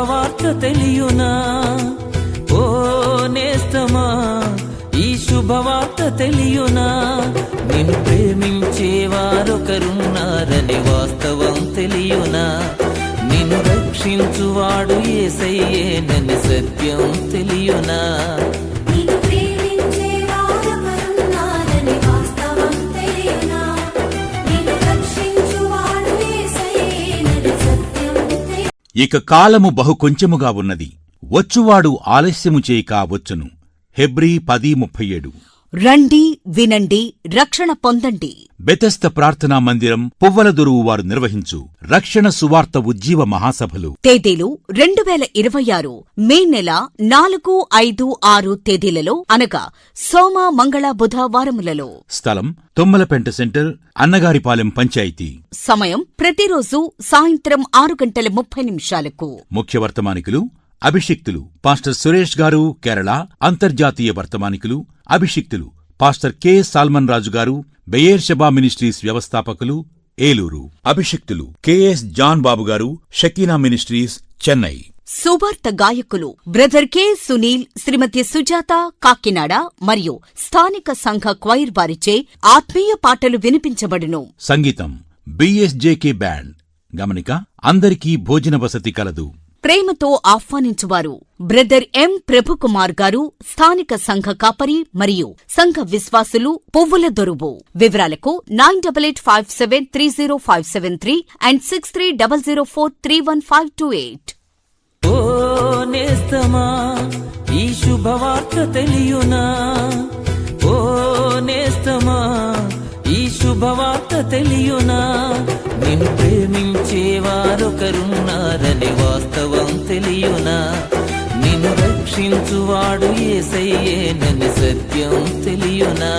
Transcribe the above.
శుభవార్త తెలియునా? ఓ నేస్తమా, ఈ శుభవార్త తెలియునా? నిన్ను ప్రేమించేవారొకరున్నారని వాస్తవం తెలియునా? నిన్ను రక్షించువాడు యేసయ్యేనని సత్యం తెలియునా? ఇక కాలము బహు కొంచెముగా ఉన్నది, వచ్చువాడు ఆలస్యము చేయక వచ్చును. హెబ్రీ 10:37. రండి, వినండి, రక్షణ పొందండి. బెతెస్దా ప్రార్థనా మందిరం, పువ్వలదొరువు వారు నిర్వహించు రక్షణ సువార్త ఉజ్జీవ మహాసభలు. తేదీలు 2026 మే నెల 4, 5, 6 తేదీలలో, అనగా సోమ, మంగళ, బుధ వారములలో. స్థలం తుమ్మలపెంట సెంటర్, అన్నగారిపాలెం పంచాయతీ. సమయం ప్రతిరోజు సాయంత్రం 6:30 ముఖ్య వర్తమానికులు అభిషిక్తులు పాస్టర్ సురేష్ గారు, కేరళ. అంతర్జాతీయ వర్తమానికులు అభిషిక్తులు పాస్టర్ కె. సాల్మన్ రాజు గారు, బెయేర్షెబా మినిస్ట్రీస్ వ్యవస్థాపకులు, ఏలూరు. అభిషిక్తులు కెఎస్ జాన్ బాబు గారు, షకీనా మినిస్ట్రీస్, చెన్నై. సువార్త గాయకులు బ్రదర్ కె. సునీల్, శ్రీమతి సుజాత, కాకినాడ మరియు స్థానిక సంఘ క్వైర్ వారిచే ఆత్మీయ పాటలు వినిపించబడును. సంగీతం బిఎస్జేకే బ్యాండ్. గమనిక: అందరికీ భోజన వసతి కలదు. ప్రేమతో ఆహ్వానించువారు బ్రదర్ ఎం. ప్రభుకుమార్ గారు, స్థానిక సంఘ కాపరి మరియు సంఘ విశ్వాసులు, పువ్వుల దొరువు. వివరాలకు 9858730573 and 6300431528. ఓ నేస్తమా, ఈ శుభవార్త తెలియునా? ఓ నేస్తమా, ఈ శుభవార్త తెలియునా? నిన్ను ప్రేమించేవారొకరున్నారని వాస్తవం తెలియునా? నిన్ను రక్షించువాడు యేసయ్యేనని సత్యం తెలియునా?